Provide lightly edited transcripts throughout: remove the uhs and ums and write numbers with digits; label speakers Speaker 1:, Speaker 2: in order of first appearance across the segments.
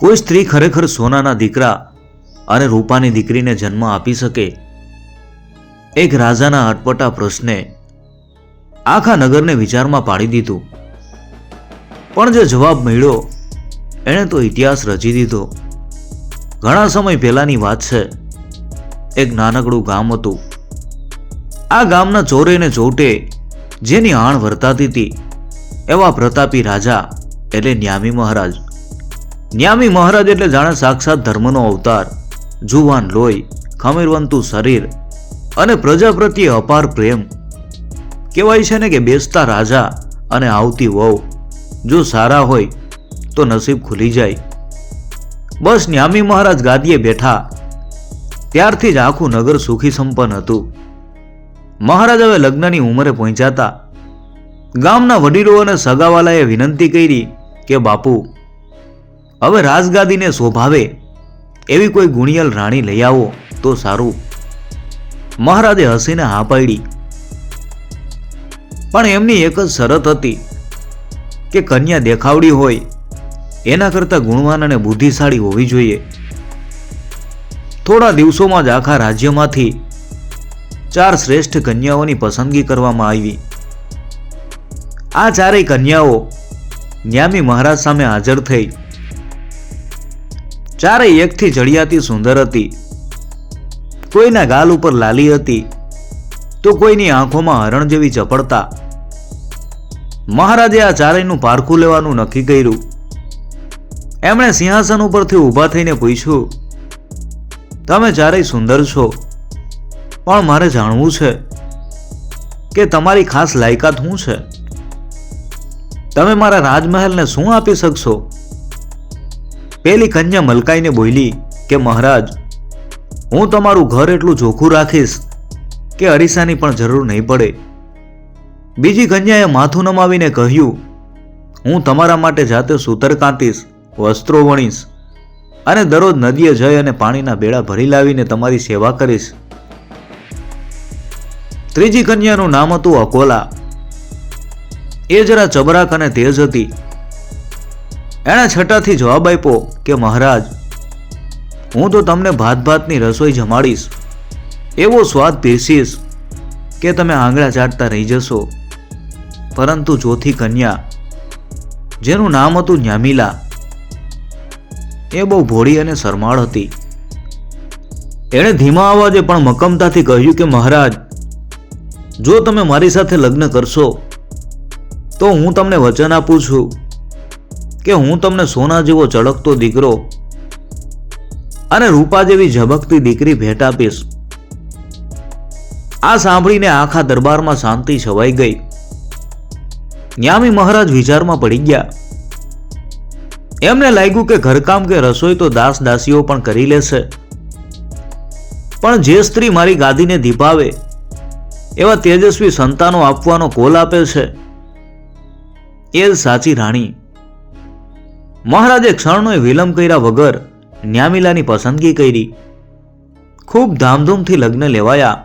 Speaker 1: કોઈ સ્ત્રી ખરેખર સોનાના દીકરા અને રૂપાની દીકરીને જન્મ આપી શકે? એક રાજાના અટપટા પ્રશ્ને આખા નગરને વિચારમાં પાડી દીધું. પણ જે જવાબ મળ્યો એણે તો ઇતિહાસ રચી દીધો. ઘણા સમય પહેલાની વાત છે. એક નાનકડું ગામ હતું. આ ગામના ચોરે ને ચોટે જેની આણ વર્તાતી હતી એવા પ્રતાપી રાજા એટલે ન્યામી મહારાજ. ન્યામી મહારાજ એટલે જાણે સાક્ષાત ધર્મનો અવતાર. જુવાન લોહી, ખમીરવંતું શરીર અને પ્રજા પ્રત્યે અપાર પ્રેમ. કહેવાય છે ને કે બેસતા રાજા અને આવતી વહુ જો સારા હોય તો નસીબ ખુલી જાય. બસ ન્યામી મહારાજ ગાદીએ બેઠા ત્યારથી જ આખું નગર સુખી સંપન્ન હતું. મહારાજ હવે લગ્નની ઉંમરે પહોંચ્યા. ગામના વડીલો અને સગાવાલાએ વિનંતી કરી કે બાપુ, હવે રાજગાદીને શોભાવે એવી કોઈ ગુણિયલ રાણી લઈ આવો તો સારું. મહારાજે હસીને હા પાડી. પણ એમની એક જ શરત હતી કે કન્યા દેખાવડી હોય એના કરતા ગુણવાન અને બુદ્ધિશાળી હોવી જોઈએ. થોડા દિવસોમાં જ આખા રાજ્યમાંથી 4 શ્રેષ્ઠ કન્યાઓની પસંદગી કરવામાં આવી. આ 4 કન્યાઓ ન્યામી મહારાજ સામે હાજર થઈ. 4 એકથી ચડિયાતી સુંદર હતી. કોઈના ગાલ ઉપર લાલી હતી તો કોઈની આંખોમાં હરણ જેવી ચપળતા. મહારાજે આ 4નું પારખું લેવાનું નક્કી કર્યું. એમણે સિંહાસન ઉપરથી ઊભા થઈને પૂછ્યું, તમે 4 સુંદર છો, પણ મારે જાણવું છે કે તમારી ખાસ લાયકાત શું છે? તમે મારા રાજમહેલને શું આપી શકશો? પેલી કન્યા મલકાઈને બોલી કે મહારાજ, હું તમારું ઘર એટલું ચોખ્ખું રાખીશ કે અરીસાની પણ જરૂર નહીં પડે. બીજી કન્યાએ માથું નમાવીને કહ્યું, હું તમારા માટે જાતે સૂતર કાંતીશ, વસ્ત્રો વણીશ અને દરરોજ નદીએ જઈ અને પાણીના બેડા ભરી લાવીને તમારી સેવા કરીશ. ત્રીજી કન્યાનું નામ હતું અકોલા. એ જરા ચબરાક અને તેજ હતી. એણે છઠ્ઠાથી જવાબ આપ્યો કે મહારાજ, હું તો તમને ભાત ભાતની રસોઈ જમાડીશ, એવો સ્વાદ પીરસીશ કે તમે આંગળા ચાટતા રહી જશો. પરંતુ ચોથી કન્યા, જેનું નામ હતું ન્યામીલા, એ બહુ ભોળી અને શરમાળ હતી. એણે ધીમા અવાજે પણ મક્કમતાથી કહ્યું કે મહારાજ, જો તમે મારી સાથે લગ્ન કરશો તો હું તમને વચન આપું છું કે હું તમને સોના જેવો ચળકતો દીકરો અને રૂપા જેવી ઝબકતી દીકરી ભેટ આપીશ. આ સાંભળીને આખા દરબારમાં શાંતિ છવાઈ ગઈ. ન્યામી મહારાજ વિચારમાં પડી ગયા. એમને લાગ્યું કે ઘરકામ કે રસોઈ તો દાસ દાસીઓ પણ કરી લેશે, પણ જે સ્ત્રી મારી ગાદીને દીપાવે એવા તેજસ્વી સંતાનો આપવાનો કોલ આપે છે એ જ સાચી રાણી. મહારાજે ક્ષણનો વિલંબ કર્યા વગર ન્યામીલાની પસંદગી કરી. ખૂબ ધામધૂમથી લગ્ન લેવાયા.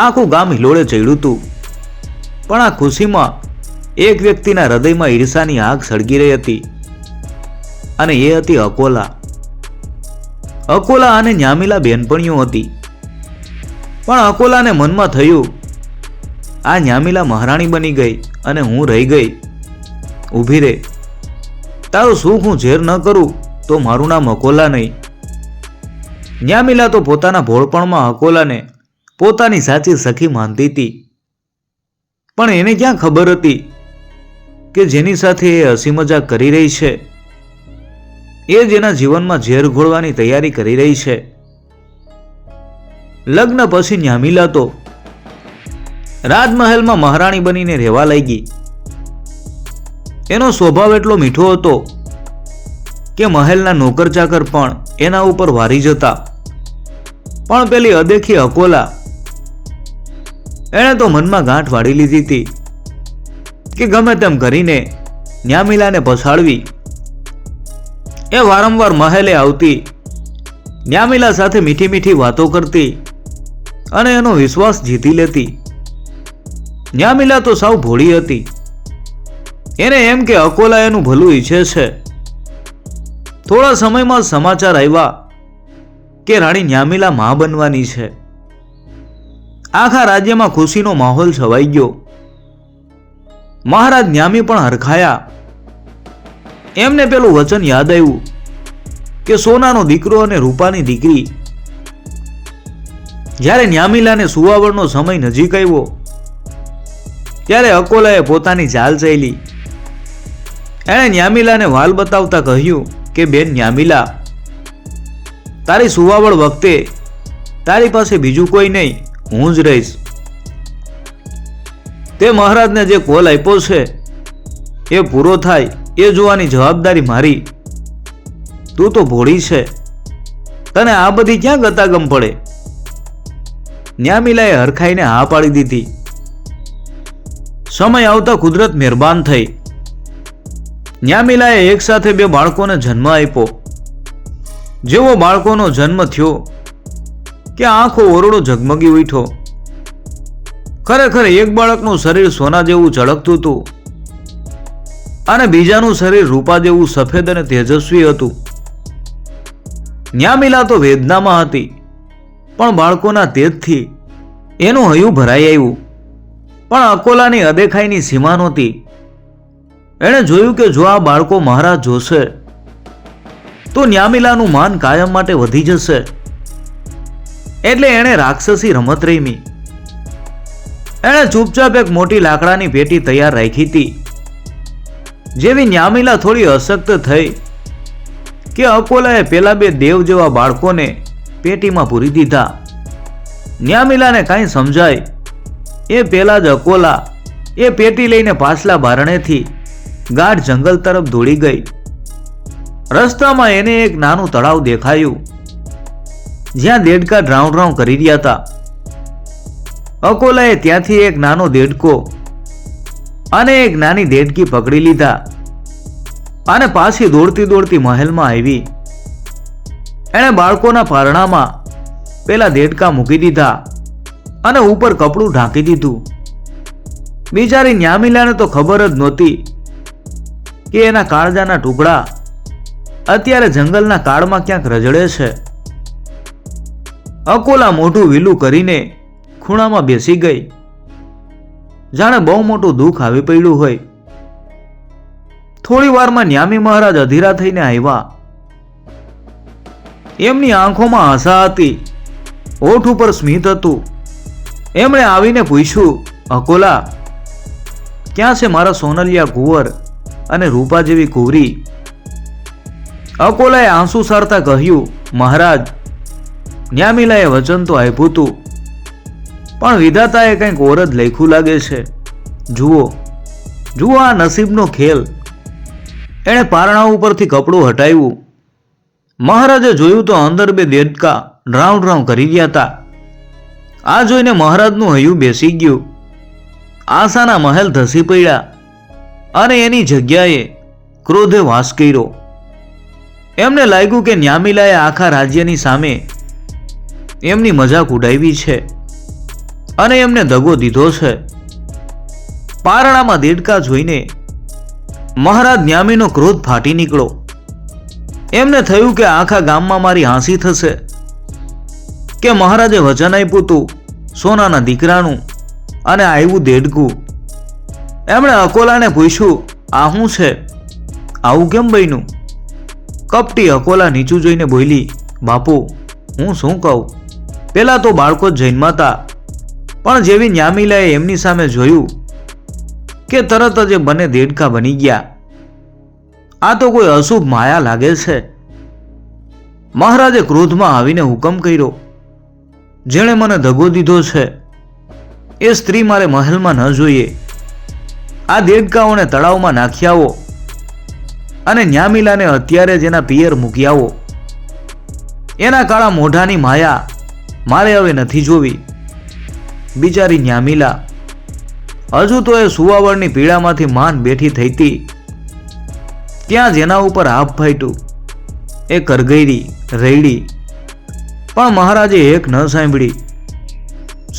Speaker 1: આખું ગામ હિલોળે ચડ્યું હતું. પણ આ ખુશીમાં એક વ્યક્તિના હૃદયમાં ઈર્ષાની આગ સળગી રહી હતી, અને એ હતી અકોલા. અકોલા અને ન્યામીલા બેનપણીઓ હતી. પણ અકોલાને મનમાં થયું, આ ન્યામીલા મહારાણી બની ગઈ અને હું રહી ગઈ. ઊભી રે, તારું સુખ હું ઝેર ન કરું તો મારું નામ અકોલા નહીં. ન્યામીલા તો પોતાના ભોળપણમાં અકોલાને પોતાની સાચી સખી માનતી હતી. પણ એને ક્યાં ખબર હતી કે જેની સાથે એ હસી મજાક કરી રહી છે એ જ એના જીવનમાં ઝેર ઘોળવાની તૈયારી કરી રહી છે. લગ્ન પછી ન્યામીલા તો રાજમહેલમાં મહારાણી બનીને રહેવા લાગી. એનો સ્વભાવ એટલો મીઠો હતો કે મહેલના નોકર ચાકર પણ એના ઉપર વારી જતા. પણ પેલી અદેખી અકોલા, એણે તો મનમાં ગાંઠ વાળી લીધી હતી કે ગમે તેમ કરીને ન્યામીલાને પછાડવી. એ વારંવાર મહેલે આવતી, ન્યામીલા સાથે મીઠી મીઠી વાતો કરતી અને એનો વિશ્વાસ જીતી લેતી. ન્યામીલા તો સાવ ભોળી હતી. એને એમ કે અકોલા એનું ભલું ઈચ્છે છે. થોડા સમયમાં સમાચાર આવ્યા કે રાણી ન્યામિલા માં બનવાની છે. આખા રાજ્યમાં ખુશીનો માહોલ છવાઈ ગયો. મહારાજ ન્યામી પણ હરખાયા. એમને પેલું વચન યાદ આવ્યું કે સોનાનો દીકરો અને રૂપાની દીકરી. જ્યારે ન્યામિલાને સુવાવડનો સમય નજીક આવ્યો ત્યારે અકોલાએ પોતાની ચાલ ચાલી. એણે ન્યામિલાને વાલ બતાવતા કહ્યું કે બેન ન્યામિલા, તારી સુવાવડ વખતે તારી પાસે બીજું કોઈ નહીં, હું જ રહીશ. તે મહારાજને જે કોલ આપ્યો છે એ પૂરો થાય એ જોવાની જવાબદારી મારી. તું તો ભોળી છે, તને આ બધી ક્યાં ગતાગમ પડે? ન્યામિલાએ હરખાઈને હા પાડી દીધી. સમય આવતા કુદરત મહેરબાન થઈ. ન્યામિલાએ એક સાથે બે બાળકોને જન્મ આપ્યો. જેવો બાળકોનો જન્મ થયો કે આંખો ઓરડો ઝગમગી ઉઠ્યો. ખરેખર એક બાળકનું શરીર સોના જેવું ચળકતું હતું અને બીજાનું શરીર રૂપા જેવું સફેદ અને તેજસ્વી હતું. ન્યામિલા તો વેદનામાં હતી, પણ બાળકોના તેજથી એનું હૈયું ભરાઈ આવ્યું. પણ અકોલાની અદેખાઈની સીમા નહોતી. એણે જોયું કે જો આ બાળકો મહારાજ જોશે તો ન્યામિલાનું માન કાયમ માટે વધી જશે. એટલે એણે રાક્ષસી રમત રમી. એણે ચૂપચાપ એક મોટી લાકડાની પેટી તૈયાર રાખી હતી. જેવી ન્યામિલા થોડી અશક્ત થઈ કે અકોલાએ પેલા બે દેવ જેવા બાળકોને પેટીમાં પૂરી દીધા. ન્યામિલાને કાંઈ સમજાય એ પેલા જ અકોલા એ પેટી લઈને પાછલા બારણેથી ગાઢ જંગલ તરફ દોડી ગઈ. રસ્તામાં એને એક નાનું તળાવ દેખાયું જ્યાં દેડકા ડ્રાઉં ડ્રાઉં કરી રહ્યા હતા. અકોલાએ ત્યાંથી એક નાનો દેડકો અને એક નાની દેડકી પકડી લીધા અને પાછી દોડતી દોડતી મહેલમાં આવી. એણે બાળકોના પારણામાં પેલા દેડકા મૂકી દીધા અને ઉપર કપડું ઢાંકી દીધું. બિચારી ન્યામિલાને તો ખબર જ નહોતી કે એના કાળજાના ટુકડા અત્યારે જંગલના કાળમાં ક્યાંક રજડે છે. અકોલા મોઢું વીલું કરીને ખૂણામાં બેસી ગઈ, જાણે બહુ મોટું દુઃખ આવી પડ્યું હોય. થોડી વારમાં ન્યામી મહારાજ અધીરા થઈને આવ્યા. એમની આંખોમાં આશા હતી, હોઠ ઉપર સ્મિત હતું. એમણે આવીને પૂછ્યું, અકોલા, ક્યાં છે મારા સોનલિયા કુંવર અને રૂપા જેવી કુંવરી? અકોલાએ આંસુ સારતા કહ્યું, મહારાજ, ન્યામિલાએ વચન તો આપ્યું હતું, પણ વિધાતાએ કંઈક ઓર જ લખ્યું લાગે છે. જુઓ જુઓ આ નસીબનો ખેલ. એણે પારણા ઉપરથી કપડું હટાવ્યું. મહારાજે જોયું તો અંદર બે દેડકા ડ્રાઉં ડ્રાઉં કરી રહ્યા હતા. આ જોઈને મહારાજનું હૈયું બેસી ગયું. આશાના મહેલ ધસી પડ્યા અને એની જગ્યાએ ક્રોધે વાસ કર્યો. એમને લાગ્યું કે ન્યામિલાએ આખા રાજ્યની સામે એમની મજાક ઉડાવી છે અને એમને દગો દીધો છે. પારણામાં દેડકા જોઈને મહારાજ ન્યામીનો ક્રોધ ફાટી નીકળો. એમને થયું કે આખા ગામમાં મારી હાંસી થશે કે મહારાજે વચન આપ્યું હતું સોનાના દીકરાનું અને આવ્યું દેડકું. એમણે અકોલાને પૂછ્યું, આ શું છે? આવું કેમ બન્યું? કપટી અકોલા નીચું જોઈને બોલી, બાપુ, હું શું કહું? પેલા તો બાળકો જ જન્માતા, પણ જેવી ન્યામિલાએ એમની સામે જોયું કે તરત જ બંને દેડકા બની ગયા. આ તો કોઈ અશુભ માયા લાગે છે. મહારાજે ક્રોધમાં આવીને હુકમ કર્યો, જેણે મને દગો દીધો છે એ સ્ત્રી મારે મહેલમાં ન જોઈએ. આ દેડકાઓને તળાવમાં નાખી આવો અને ન્યામિલાને અત્યારે જ એના પિયર મૂકી આવો. એના કાળા મોઢાની માયા મારે હવે નથી જોવી. બિચારી ન્યામિલા હજુ તો એ સુવાવડની પીડામાંથી માંડ બેઠી થઈ હતી ત્યાં જેના ઉપર હાફ ફાટ્યું એ કરગૈરી રૈડી. પણ મહારાજે એક ન સાંભળી.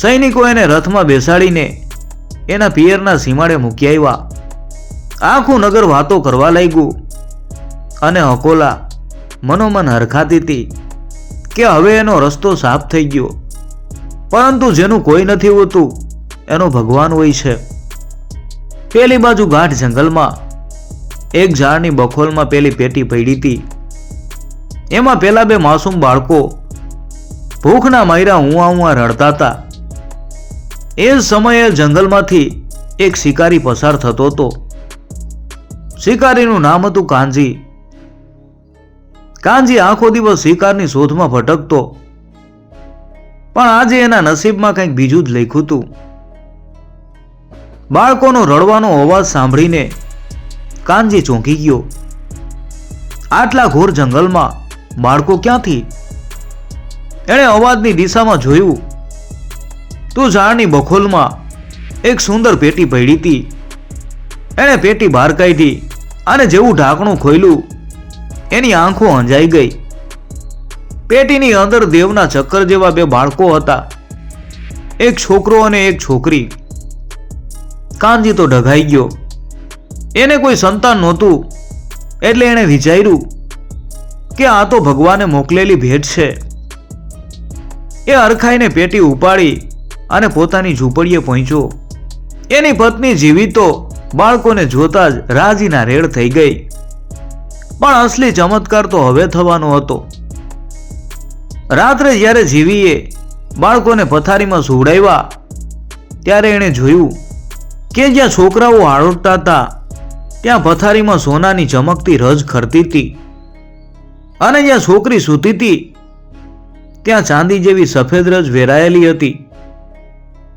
Speaker 1: સૈનિકો એને રથમાં બેસાડીને એના પિયરના સીમાડે મૂકી આવ્યા. આખું નગર વાતો કરવા લાગ્યું અને અકોલા મનોમન હરખાતી હતી કે હવે એનો રસ્તો સાફ થઈ ગયો, પરંતુ જેનું કોઈ નથી હોતું એનો ભગવાન હોય છે. પેલી બાજુ ગાઢ જંગલમાં એક ઝાડની બખોલમાં પેલી પેટી પડી હતી. એમાં પેલા બે માસૂમ બાળકો ભૂખના માર્યા ઉવા રડતા હતા. એ જ સમયે જંગલમાંથી એક શિકારી પસાર થતો હતો. શિકારીનું નામ હતું કાનજી. કાનજી આખો દિવસ શિકારની શોધમાં ભટકતો, પણ આજે એના નસીબમાં કંઈક બીજું જ લખ્યું હતું. બાળકોનો રડવાનો અવાજ સાંભળીને કાનજી ચોંકી ગયો. આટલા ઘોર જંગલમાં બાળકો ક્યાંથી? એણે અવાજની દિશામાં જોયું તો ઝાડની બખોલમાં એક સુંદર પેટી પડી હતી. એણે પેટી બહાર કાઢી અને જેવું ઢાંકણું ખોલ્યું એની આંખો અંજાઈ ગઈ. પેટીની અંદર દેવના ચક્કર જેવા બે બાળકો હતા, એક છોકરો અને એક છોકરી. કાનજી તો ડઘાઈ ગયો. એને કોઈ સંતાન નહોતું, એટલે એણે વિચાર્યું કે આ તો ભગવાને મોકલેલી ભેટ છે. એ અરખાઈને પેટી ઉપાડી અને પોતાની ઝૂંપડીએ પહોંચ્યો. એની પત્ની જીવી તો બાળકોને જોતા જ રાજીના રેડ થઈ ગઈ. પણ અસલી ચમત્કાર તો હવે થવાનો હતો. રાત્રે જ્યારે જીવીએ બાળકોને પથારીમાં સુવડાવ્યા ત્યારે એણે જોયું કે જ્યાં છોકરાઓ આળોટતા હતા ત્યાં પથારીમાં સોનાની ચમકતી રજ ખરતી હતી, અને જ્યાં છોકરી સૂતી હતી ત્યાં ચાંદી જેવી સફેદ રજ વેરાયેલી હતી.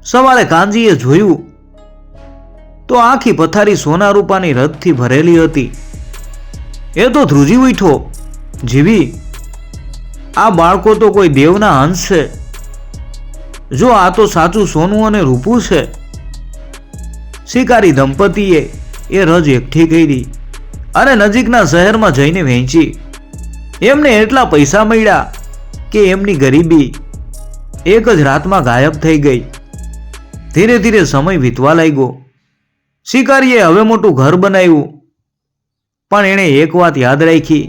Speaker 1: સવારે કાનજીએ જોયું તો આખી પથારી સોના રૂપાની રથથી ભરેલી હતી. એ તો ધ્રુજી ઉઠ્યો, જીવી, આ બાળકો તો કોઈ દેવના અંશ છે. જો આ તો સાચું સોનું અને રૂપું છે. શિકારી દંપતીએ એ રજ એકઠી કરી અને નજીકના શહેરમાં જઈને વહેંચી. એમને એટલા પૈસા મળ્યા કે એમની ગરીબી એક જ રાતમાં ગાયબ થઈ ગઈ. ધીરે ધીરે સમય વીતવા લાગ્યો. શિકારીએ હવે મોટું ઘર બનાવ્યું, પણ એણે એક વાત યાદ રાખી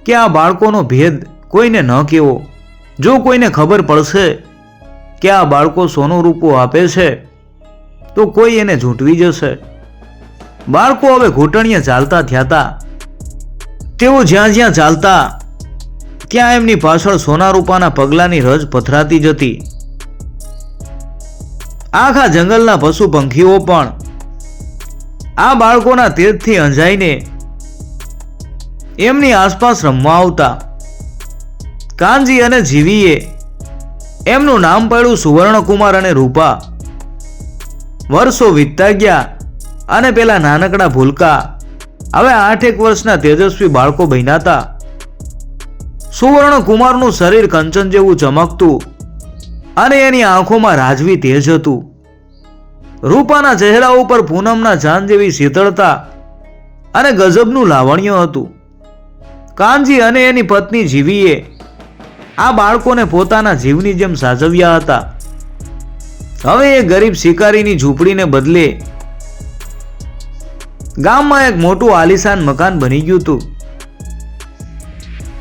Speaker 1: કે આ બાળકોનો ભેદ કોઈને ન કહેવો. જો કોઈને ખબર પડશે કે આ બાળકો સોનું રૂપું આપે છે તો કોઈ એને ઝૂંટવી જશે. બાળકો હવે ઘૂંટણીએ ચાલતા થયા હતા. તેઓ જ્યાં જ્યાં ચાલતા ત્યાં એમની પાછળ સોના રૂપાના પગલાની રજ પથરાતી જતી. આખા જંગલના પશુ પંખીઓ પણ આ બાળકોના તેજથી અંજાઈને એમની આસપાસ રમવા આવતા. કાનજી અને જીવીએ એમનું નામ પાડ્યું સુવર્ણકુમાર અને રૂપા. વર્ષો વીતતા ગયા અને પેલા નાનકડા ભૂલકા હવે 8 વર્ષના તેજસ્વી બાળકો બન્યા હતા. સુવર્ણકુમારનું શરીર કંચન જેવું ચમકતું અને એની આંખોમાં રાજવી તેજ હતું. રૂપાના ચહેરા ઉપર પૂનમના ચાંદ જેવી શીતળતા અને ગજબનું લાવણ્ય હતું. કાનજી અને એની પત્ની જીવીએ આ બાળકોને પોતાના જીવની જેમ સાચવ્યા હતા. હવે એ ગરીબ શિકારીની ઝૂંપડીને બદલે ગામમાં એક મોટું આલીશાન મકાન બની ગયું હતું.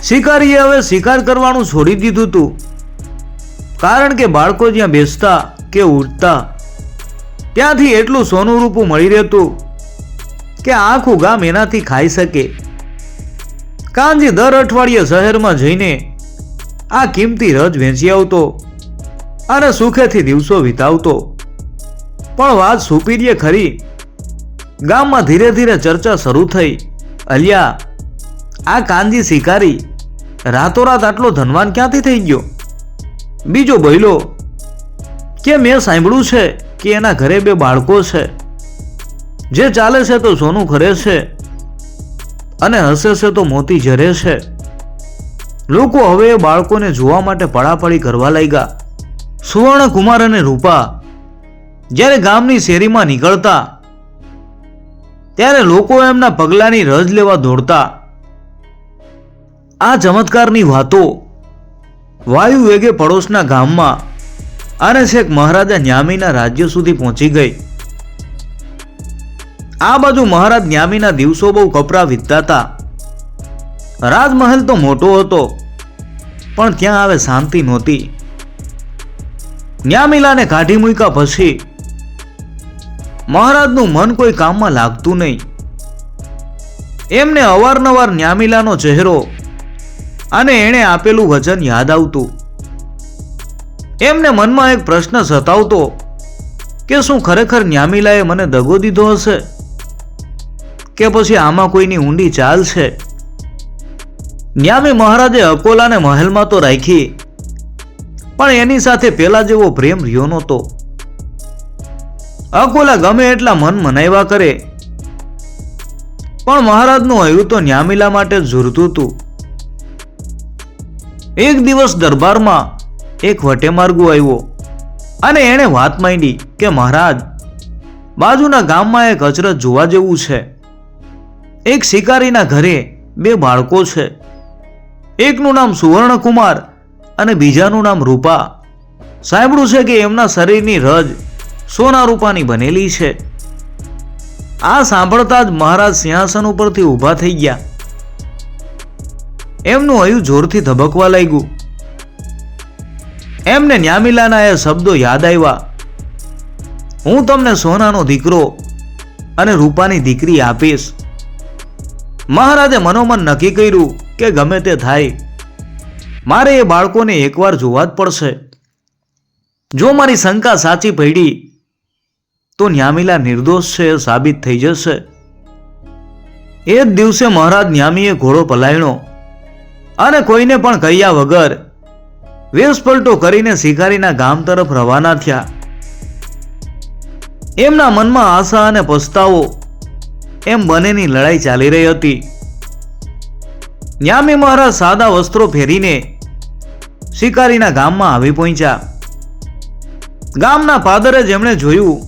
Speaker 1: શિકારીએ હવે શિકાર કરવાનું છોડી દીધું હતું, કારણ કે બાળકો જ્યાં બેસતા કે ઉઠતા ત્યાંથી એટલું સોનું રૂપું મળી રહેતું કે આખું ગામ એનાથી ખાઈ શકે. કાનજી દર અઠવાડિયે શહેરમાં જઈને આ કિંમતી રજ વેચી આવતો અને સુખેથી દિવસો વિતાવતો. પણ વાત સુપીરીએ ખરી. ગામમાં ધીરે ધીરે ચર્ચા શરૂ થઈ. અલ્યા, આ કાનજી શિકારી રાતોરાત આટલો ધનવાન ક્યાંથી થઈ ગયો? બીજો બોલ્યો કે મેં સાંભળ્યું છે કે એના ઘરે 2 બાળકો છે. જે ચાલે છે તો સોનું ખરે છે અને હસે છે તો મોતી ઝરે છે. લોકો હવે એ બાળકોને જોવા માટે પડાપડી કરવા લાગ્યા. સુવર્ણકુમાર અને રૂપા જ્યારે ગામની શેરીમાં નીકળતા ત્યારે લોકો એમના પગલાની રજ લેવા દોડતા. આ ચમત્કારની વાતો વાયુ વેગે પડોશના ગામમાં અને છેક મહારાજા ન્યામીના રાજ્ય સુધી પહોંચી ગઈ. આ બાજુ મહારાજ ન્યામીના દિવસો બહુ કપરા વીતતા હતા. રાજમહેલ તો મોટો હતો, પણ ત્યાં હવે શાંતિ નહોતી. ન્યામીલાને કાઢી મૂક્યા પછી મહારાજનું મન કોઈ કામમાં લાગતું નહીં. એમને અવારનવાર ન્યામીલાનો ચહેરો અને એણે આપેલું વચન યાદ આવતું. એમને મનમાં એક પ્રશ્ન સતાવતો કે શું ખરેખર ન્યામીલાએ મને દગો દીધો હશે કે પછી આમાં કોઈની ઊંડી ચાલ છે. ન્યામી મહારાજે અકોલાને મહેલમાં તો રાખી, પણ એની સાથે પેલા જેવો પ્રેમ રહ્યો નહોતો. અકોલા ગમે એટલા મન મનાવ્યા કરે, પણ મહારાજનું હૈયું તો ન્યામીલા માટે જ ઝૂરતું હતું. એક દિવસ દરબારમાં એક વટેમાર્ગુ આવ્યો અને એણે વાત માંડી કે મહારાજ, બાજુના ગામમાં એક અચરજ જોવા જેવું છે. એક શિકારીના ઘરે બે બાળકો છે. એકનું નામ સુવર્ણકુમાર અને બીજાનું નામ રૂપા. સાંભળ્યું છે કે એમના શરીરની રજ સોના રૂપાની બનેલી છે. આ સાંભળતા જ મહારાજ સિંહાસન ઉપરથી ઊભા થઈ ગયા. એમનું હૈયું જોરથી ધબકવા લાગ્યું. એમને ન્યામીલાના એ શબ્દો યાદ આવ્યા, હું તમને સોનાનો દીકરો અને રૂપાની દીકરી આપીશ. મહારાજે મનોમન નક્કી કર્યું કે ગમે તે થાય, મારે એ બાળકોને એકવાર જોવા જ પડશે. જો મારી શંકા સાચી પડી તો ન્યામીલા નિર્દોષ છે એ સાબિત થઈ જશે. એ જ દિવસે મહારાજ ન્યામીએ ઘોડો પલાયણો અને કોઈને પણ કહ્યા વગર વેશપલટો કરીને શિકારીના ગામ તરફ રવાના થયા. એમના મનમાં આશા અને પસ્તાવો એમ બંનેની લડાઈ ચાલી રહી હતી. ન્યામી મહારાજ સાદા વસ્ત્રો ફેરીને શિકારીના ગામમાં આવી પહોંચ્યા. ગામના પાદરે જેમણે જોયું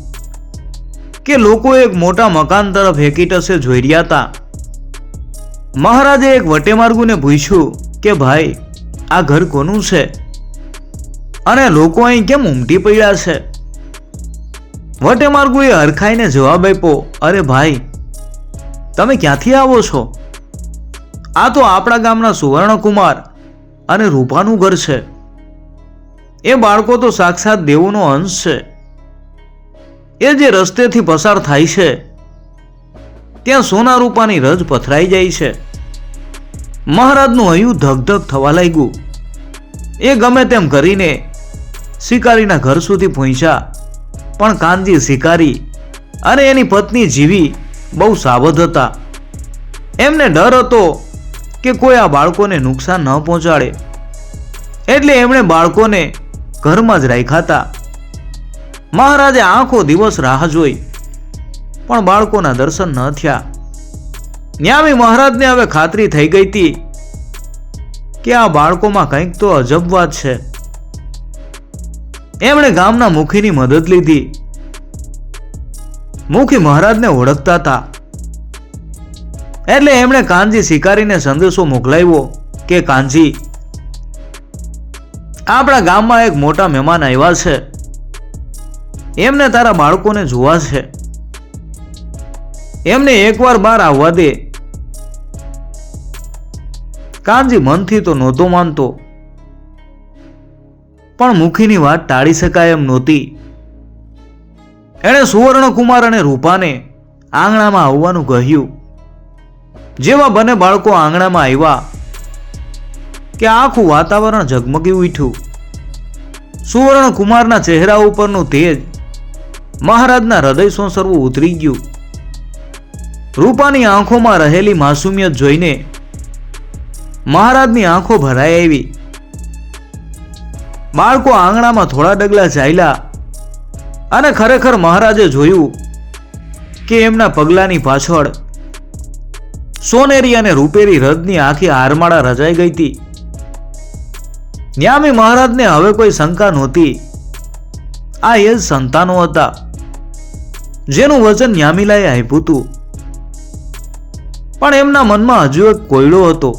Speaker 1: કે લોકો એક મોટા મકાન તરફ હેકીટસે જોઈ રહ્યા હતા. મહારાજે એક વટેમાર્ગુને પૂછ્યું કે ભાઈ, આ ઘર કોનું છે અને લોકો અહીં કેમ ઉમટી પડ્યા છે? વટેમાર્ગુએ હરખાઈને જવાબ આપ્યો, અરે ભાઈ, તમે ક્યાંથી આવો છો? આ તો આપણા ગામના સુવર્ણકુમાર અને રૂપાનું ઘર છે. એ બાળકો તો સાક્ષાત દેવોનો અંશ છે. એ જે રસ્તેથી પસાર થાય છે ત્યાં સોના રૂપાની રજ પથરાઈ જાય છે. મહારાજનું હૈયું ધગધગ થવા લાગ્યું. એ ગમે તેમ કરીને શિકારીના ઘર સુધી પહોંચ્યા, પણ કાનજી શિકારી અને એની પત્ની જીવી બહુ સાવધ હતા. એમને ડર હતો કે કોઈ આ બાળકોને નુકસાન ન પહોંચાડે, એટલે એમણે બાળકોને ઘરમાં જ રાખ્યા હતા. મહારાજે આખો દિવસ રાહ જોઈ, પણ બાળકોના દર્શન ન થયા. ન્યામી મહારાજને હવે ખાતરી થઈ ગઈ હતી કે આ બાળકોમાં કંઈક તો અજબ વાત છે. એમણે ગામના મુખીની મદદ લીધી. મુખી મહારાજને ઓળખતા હતા, એટલે એમણે કાનજી શિકારીને સંદેશો મોકલાવ્યો કે કાનજી, આપણા ગામમાં એક મોટા મહેમાન આવ્યા છે. એમને તારા બાળકોને જોવા છે. એમને એકવાર બહાર આવવા દે. કાનજી મનથી તો નહોતો માનતો, પણ મુખીની વાત ટાળી શકાય એમ નહોતી. એણે સુવર્ણકુમાર અને રૂપાને આંગણામાં આવવાનું કહ્યું. જેવા બંને બાળકો આંગણામાં આવ્યા કે આખું વાતાવરણ ઝગમગી ઉઠ્યું. સુવર્ણકુમારના ચહેરા ઉપરનું તેજ મહારાજના હૃદય સોંસરવું ઉતરી ગયું. રૂપાની આંખોમાં રહેલી માસુમિયત જોઈને મહારાજની આંખો ભરાઈ આવી. બાળકો આંગણામાં થોડા ડગલા ચાલ્યા અને ખરેખર મહારાજે જોયું કે એમના પગલાની પાછળ સોનેરી અને રૂપેરી રથની આખી હારમાળા રચાઈ ગઈ હતી. ન્યામી મહારાજને હવે કોઈ શંકા નહોતી. આ એ જ સંતાનો હતા જેનું વચન ન્યામીલાએ આપ્યું હતું. પણ એમના મનમાં હજુ એક કોયડો હતો.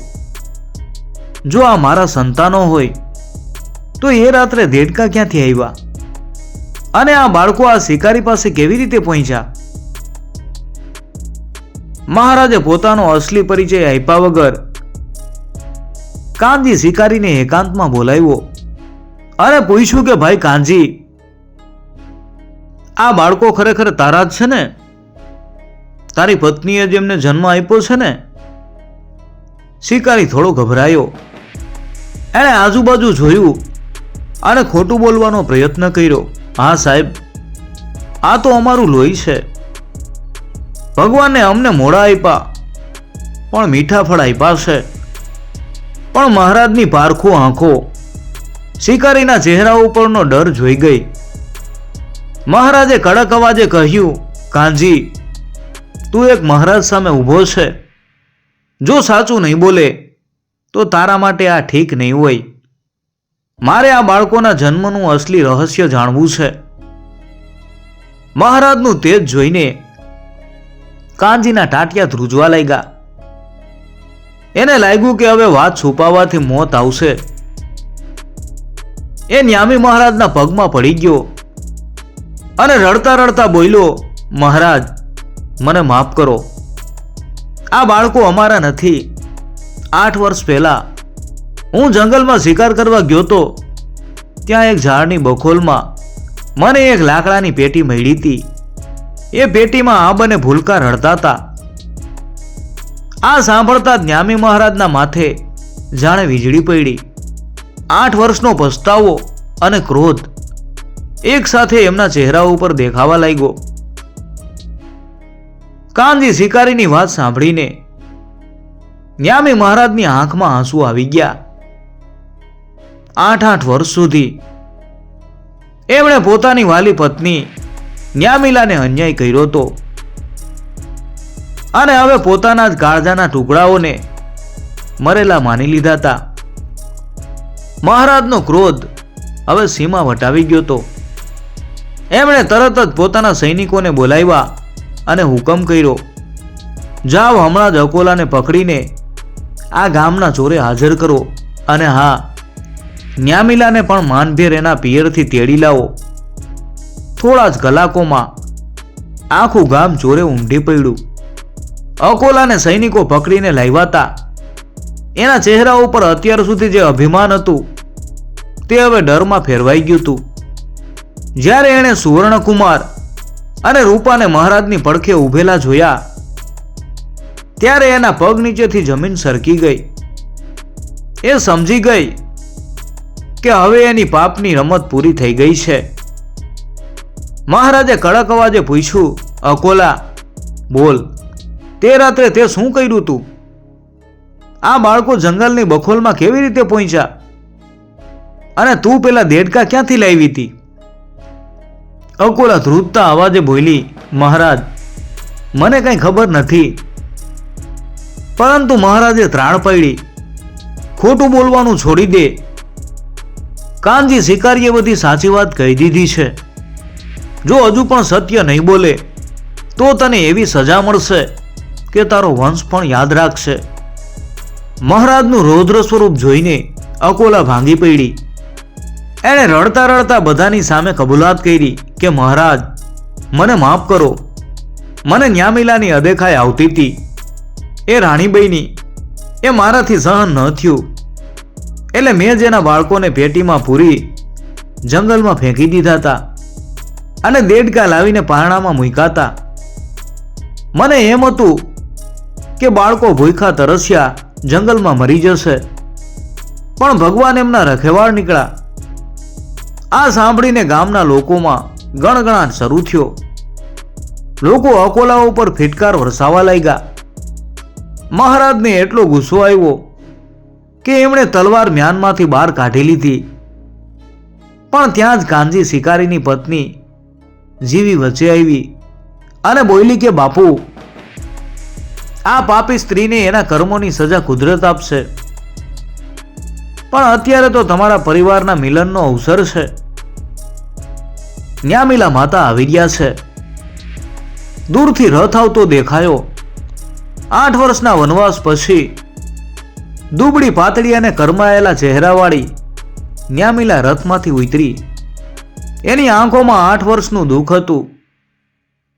Speaker 1: જો આ મારા સંતાનો હોય તો એ રાત્રે દેડકા ક્યાંથી આવ્યા અને આ બાળકો આ શિકારી પાસે કેવી રીતે પહોંચ્યા? મહારાજે પોતાનો અસલી પરિચય આપ્યા વગર કાનજી શિકારીને એકાંતમાં બોલાવ્યો અને પૂછ્યું કે ભાઈ કાનજી, આ બાળકો ખરેખર તારા જ છે ને? તારી પત્નીએ જેમને જન્મ આપ્યો છે ને? શિકારી થોડો ગભરાયો. એણે આજુબાજુ જોયું અને ખોટું બોલવાનો પ્રયત્ન કર્યો. હા સાહેબ, આ તો અમારું લોહી છે. ભગવાને અમને મોડા આપ્યા પણ મીઠા ફળ આપ્યા છે. પણ મહારાજની પારખું આંખો શિકારીના ચહેરા ઉપરનો ડર જોઈ ગઈ. મહારાજે કડક અવાજે કહ્યું, કાનજી, તું એક મહારાજ સામે ઊભો છે. જો સાચું નહીં બોલે તો તારા માટે આ ઠીક નહીં હોય. મારે આ બાળકોના જન્મનું અસલી રહસ્ય જાણવું છે. મહારાજનું તેજ જોઈને કાનજીના ટાટિયા ધ્રુજવા લાગ્યા. એને લાગ્યું કે હવે વાત છુપાવવાથી મોત આવશે. એ ન્યામી મહારાજના પગમાં પડી ગયો અને રડતા રડતા બોલ્યો, મહારાજ, મને માફ કરો. આ બાળકો અમારા નથી. 8 વર્ષ પહેલા હું જંગલમાં શિકાર કરવા ગયો તો ત્યાં એક ઝાડની બખોલમાં મને એક લાકડાની પેટી મળી હતી. એ પેટીમાં આબ અને ભૂલકા રડતા હતા. આ સાંભળતા જ ન્યામી મહારાજના માથે જાણે વીજળી પડી. 8 વર્ષનો પસ્તાવો અને ક્રોધ એક સાથે એમના ચહેરા ઉપર દેખાવા લાગ્યો. કાનજી શિકારીની વાત સાંભળીને ન્યામી મહારાજની આંખમાં આંસુ આવી ગયા. 8 વર્ષ સુધી એમણે પોતાની વાલી પત્ની ન્યામીલાને અન્યાય કર્યો હતો અને હવે પોતાના જ કાળજાના ટુકડાઓને મરેલા માની લીધા હતા. મહારાજનો ક્રોધ હવે સીમા વટાવી ગયો હતો. એમણે તરત જ પોતાના સૈનિકોને બોલાવ્યા અને હુકમ કર્યો, જાઓ હમણાં જ અકોલાને પકડીને આ ગામના ચોરે હાજર કરો અને હા, ન્યામીલાને પણ માનભેર એના પિયરથી તેડી લાવો. થોડા જ કલાકોમાં આખું ગામ ચોરે ઊંધી પડ્યું. અકોલાને સૈનિકો પકડીને લાવ્યા હતા. એના ચહેરા ઉપર અત્યાર સુધી જે અભિમાન હતું તે હવે ડરમાં ફેરવાઈ ગયું હતું. જ્યારે એણે સુવર્ણકુમાર અને રૂપાને મહારાજની પડખે ઊભેલા જોયા ત્યારે એના પગ નીચેથી જમીન સરકી ગઈ. એ સમજી ગઈ કે હવે એની પાપની રમત પૂરી થઈ ગઈ છે. મહારાજે કડક અવાજે પૂછ્યું, અકોલા, બોલ, તે રાત્રે તે શું કર્યું તું? આ બાળકો જંગલની બખોલમાં કેવી રીતે પહોંચ્યા? અને તું પેલા દેડકા ક્યાંથી લાવી હતી? અકોલા ધ્રુજતા અવાજે બોલી, મહારાજ, મને કઈ ખબર નથી. પરંતુ મહારાજે ત્રાણ પાડી, ખોટું બોલવાનું છોડી દે. કાનજી શિકારીએ બધી સાચી વાત કહી દીધી છે. જો હજુ પણ સત્ય નહીં બોલે તો તને એવી સજા મળશે કે તારો વંશ પણ યાદ રાખશે. મહારાજનું રૌદ્ર સ્વરૂપ જોઈને અકોલા ભાંગી પડી. એણે રડતા રડતા બધાની સામે કબૂલાત કરી કે મહારાજ, મને માફ કરો. મને ન્યામીલાની અદેખાઈ આવતી હતી. એ રાણીબાઈની એ મારાથી સહન ન થયું એટલે મેં જેના બાળકોને પેટીમાં પૂરી જંગલમાં ફેંકી દીધા હતા અને દેડકા લાવીને પારણામાં મૂક્યા હતા. મને એમ હતું કે બાળકો ભૂખ્યા તરસ્યા જંગલમાં મરી જશે, પણ ભગવાન એમના રખેવાળ નીકળ્યા. આ સાંભળીને ગામના લોકોમાં ગણગણાટ શરૂ થયો. લોકો અકોલા ઉપર ફિટકાર વરસાવા લાગ્યા. મહારાજને એટલો ગુસ્સો આવ્યો કે એમણે તલવાર મ્યાનમાંથી બહાર કાઢી લીધી. પણ ત્યાં જ કાનજી શિકારીની પત્ની જીવી વચ્ચે આવી અને બોલી કે બાપુ, આ પાપી સ્ત્રીને એના કર્મોની સજા કુદરત આપશે. પણ અત્યારે તો તમારા પરિવારના મિલનનો અવસર છે. ન્યામીલા માતા આવી રહ્યા છે. દૂરથી રથ આવતો દેખાયો. 8 વર્ષના વનવાસ પછી દુબળી પાતળી અને કરમાયેલા ચહેરાવાળી ન્યામીલા રથમાંથી ઉતરી. એની આંખોમાં 8 વર્ષનું દુઃખ હતું.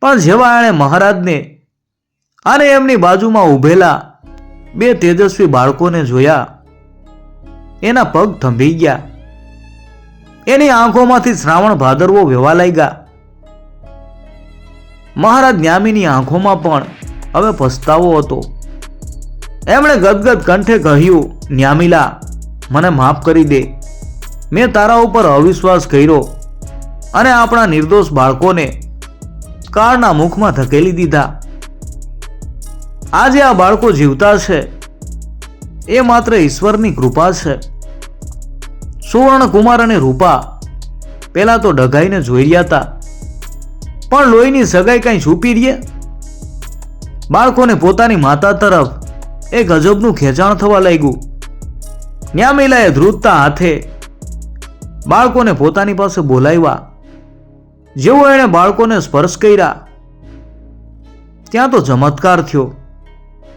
Speaker 1: પણ જેવા એણે મહારાજને અને એમની બાજુમાં ઊભેલા 2 તેજસ્વી બાળકોને જોયા એના પગ થંભી ગયા. એની આંખોમાંથી શ્રાવણ ભાદરવો વહેવા લાગ્યા. મહારાજ ન્યામીની આંખોમાં પણ હવે પસ્તાવો હતો. એમણે ગદગદ કંઠે કહ્યું, ન્યામીલા, મને માફ કરી દે. મેં તારા ઉપર અવિશ્વાસ કર્યો અને આપણા નિર્દોષ બાળકોને કાળના મુખમાં ધકેલી દીધા. આજે આ બાળકો જીવતા છે એ માત્ર ઈશ્વરની કૃપા છે. સુવર્ણકુમાર અને રૂપા પેલા તો ડઘાઈને જોઈ રહ્યા હતા, પણ લોહીની સગાઈ કઈ છૂપી રહીએ. બાળકોને પોતાની માતા તરફ એક અજબનું ખેંચાણ થવા લાગ્યું. ન્યામીલાએ ધ્રુજતા હાથે બાળકોને પોતાની પાસે બોલાવ્યા. જેવો એણે બાળકોને સ્પર્શ કર્યા, ત્યાં તો ચમત્કાર થયો.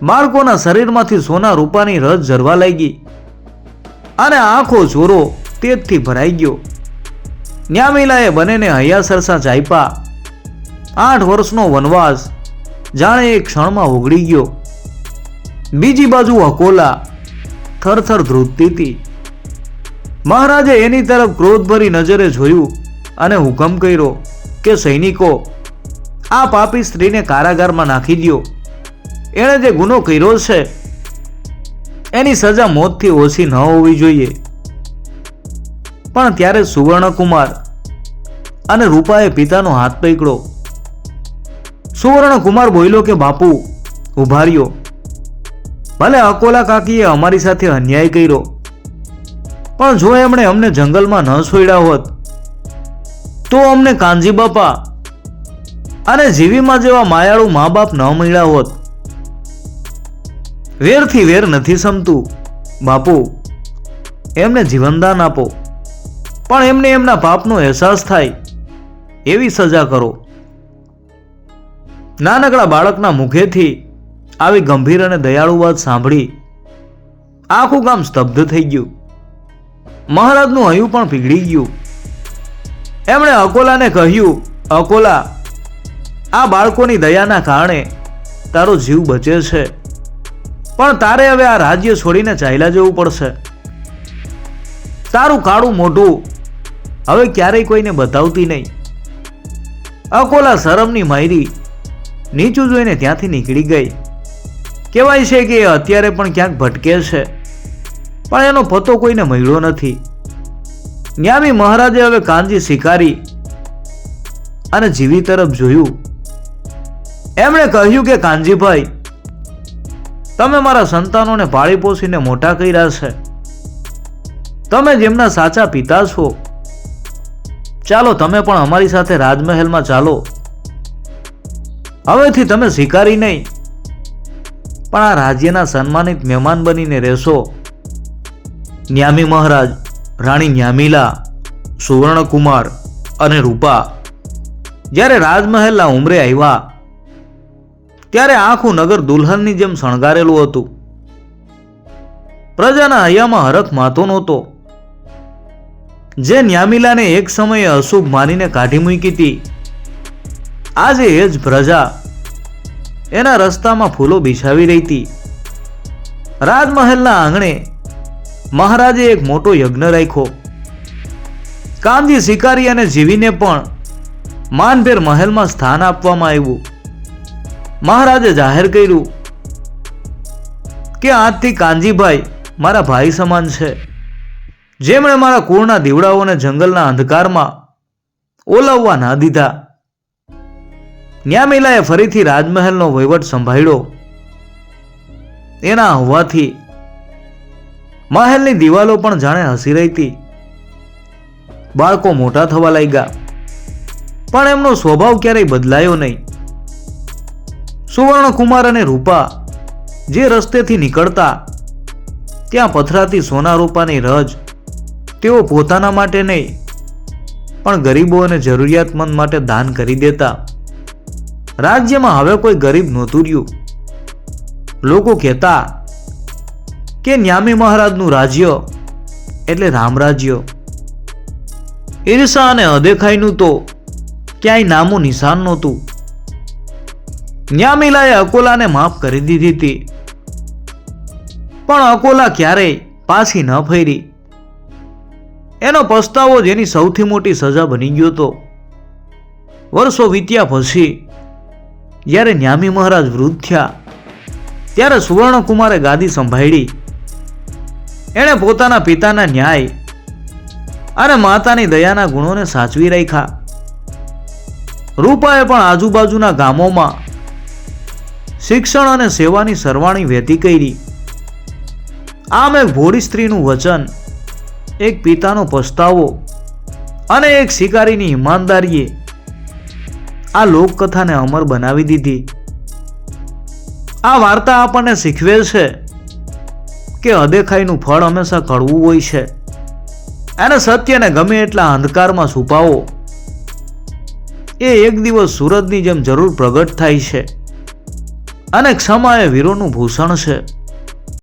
Speaker 1: બાળકોના શરીરમાંથી સોના રૂપાની રસ ઝરવા લાગી અને આંખો ચોરો તેજથી ભરાઈ ગયો. ન્યામીલાએ બંનેને હૈયાસરસા ચાપ્યા. 8 વર્ષનો વનવાસ જાણે એક ક્ષણમાં ઓગળી ગયો. બીજી બાજુ અકોલા થરથર ધ્રુજતી હતી. મહારાજે એની તરફ ક્રોધભરી નજરે જોયું અને હુકમ કર્યો કે સૈનિકો, આ પાપી સ્ત્રીને કારાગારમાં નાખી દો. એણે જે ગુનો કર્યો છે એની સજા મોતથી ઓછી ન હોવી જોઈએ. પણ ત્યારે સુવર્ણકુમાર અને રૂપાએ પિતાનો હાથ પકડ્યો. સુવર્ણકુમાર બોલ્યો કે બાપુ, ઉભા રહ્યો. ભલે અકોલા કાકીએ અમારી સાથે અન્યાય કર્યો, પણ જો એમણે અમને જંગલમાં ન છોડ્યા હોત તો અમને કાનજી બાપા અને જીવીમાં જેવા માયાળુ મા બાપ ન મળ્યા હોત. વેરથી વેર નથી સમતું બાપુ. એમને જીવનદાન આપો, પણ એમને એમના પાપનો અહેસાસ થાય એવી સજા કરો. નાનકડા બાળકના મુખેથી આવી ગંભીર અને દયાળુ વાત સાંભળી આખું ગામ સ્તબ્ધ થઈ ગયું. મહારાજનું હૈયું પણ પીગળી ગયું. એમણે અકોલાને કહ્યું, અકોલા, આ બાળકોની દયાના કારણે તારો જીવ બચે છે, પણ તારે હવે આ રાજ્ય છોડીને ચાલ્યા જવું પડશે. તારું કાળું મોઢું હવે ક્યારેય કોઈને બતાવતી નહીં. અકોલા શરમની માયરી નીચું જોઈને ત્યાંથી નીકળી ગઈ. કહેવાય છે કે એ અત્યારે પણ ક્યાંક ભટકે છે, પણ એનો પતો કોઈને મળ્યો નથી. ન્યામી મહારાજે હવે કાનજી શિકારી અને જીવી તરફ જોયું. એમણે કહ્યું કે કાનજીભાઈ, તમે મારા સંતાનોને પાળી પોષીને મોટા કર્યા છે. તમે જેમના સાચા પિતા છો. ચાલો તમે પણ અમારી સાથે રાજમહેલમાં ચાલો. હવેથી તમે શિકારી નહીં, પણ આ રાજ્યના સન્માનિત મહેમાન બનીને રહેશો. ન્યામી મહારાજ, રાણી ન્યામીલા, સુવર્ણકુમાર અને રૂપા જ્યારે રાજમહેલના ઉંમરે આવ્યા ત્યારે આખું નગર દુલ્હનની જેમ શણગારેલું હતું. પ્રજાના હૈયામાં હરખ માતો નહોતો. જે ન્યામીલાને એક સમયે અશુભ માનીને કાઢી મૂકી હતી, આજે એ જ પ્રજા એના રસ્તામાં ફૂલો બિછાવી રહી હતી. રાજમહેલના આંગણે મહારાજે એક મોટો યજ્ઞ રાખ્યો. કાનજી શિકારી અને જીવીને પણ માનભેર મહેલમાં સ્થાન આપવામાં આવ્યું. મહારાજે જાહેર કર્યું કે આજથી કાનજીભાઈ મારા ભાઈ સમાન છે, જેમણે મારા કુળના દીવડાઓને જંગલના અંધકારમાં ઓલવવા ના દીધા. ન્યામીલાએ ફરીથી રાજમહેલનો વહીવટ સંભાળ્યો. એના હોવાથી મહેલની દિવાલો પણ જાણે હસી રહી હતી. બાળકો મોટા થવા લાગ્યા, પણ એમનો સ્વભાવ ક્યારેય બદલાયો નહીં. સુવર્ણકુમાર અને રૂપા જે રસ્તેથી નીકળતા ત્યાં પથરાતી સોના રૂપાની રજ તેઓ પોતાના માટે નહીં, પણ ગરીબો અને જરૂરિયાતમંદ માટે દાન કરી દેતા. રાજ્યમાં હવે કોઈ ગરીબ નહોતું રહ્યું. લોકો કહેતા કે ન્યામી મહારાજનું રાજ્ય એટલે રામરાજ્ય. ઈર્ષા અને અદેખાઈનું તો ક્યાંય નામું નિશાન નહોતું. ન્યામીલાએ અકોલાને માફ કરી દીધી હતી, પણ અકોલા ક્યારેય પાછી ન ફેરી. એનો પસ્તાવો જેની સૌથી મોટી સજા બની ગયો તો. વર્ષો વીત્યા પછી જ્યારે ન્યામી મહારાજ વૃદ્ધ થયા ત્યારે સુવર્ણકુમારે ગાદી સંભાળી. એણે પોતાના પિતાના ન્યાય અને માતાની દયાના ગુણોને સાચવી રાખ્યા. રૂપાએ પણ આજુબાજુના ગામોમાં શિક્ષણ અને સેવાની સરવાણી વહેતી કરી. આમ એક ભોળી સ્ત્રીનું વચન, એક પિતાનો પસ્તાવો અને એક શિકારીની ઈમાનદારીએ આ લોકકથાને અમર બનાવી દીધી. આ વાર્તા આપણને શીખવે છે કે અદેખાઈનું ફળ હંમેશા કડવું હોય છે અને સત્યને ગમે એટલા અંધકારમાં છુપાવો એ એક દિવસ સૂરજની જેમ જરૂર પ્રગટ થાય છે અને ક્ષમા એ વીરોનું ભૂષણ છે.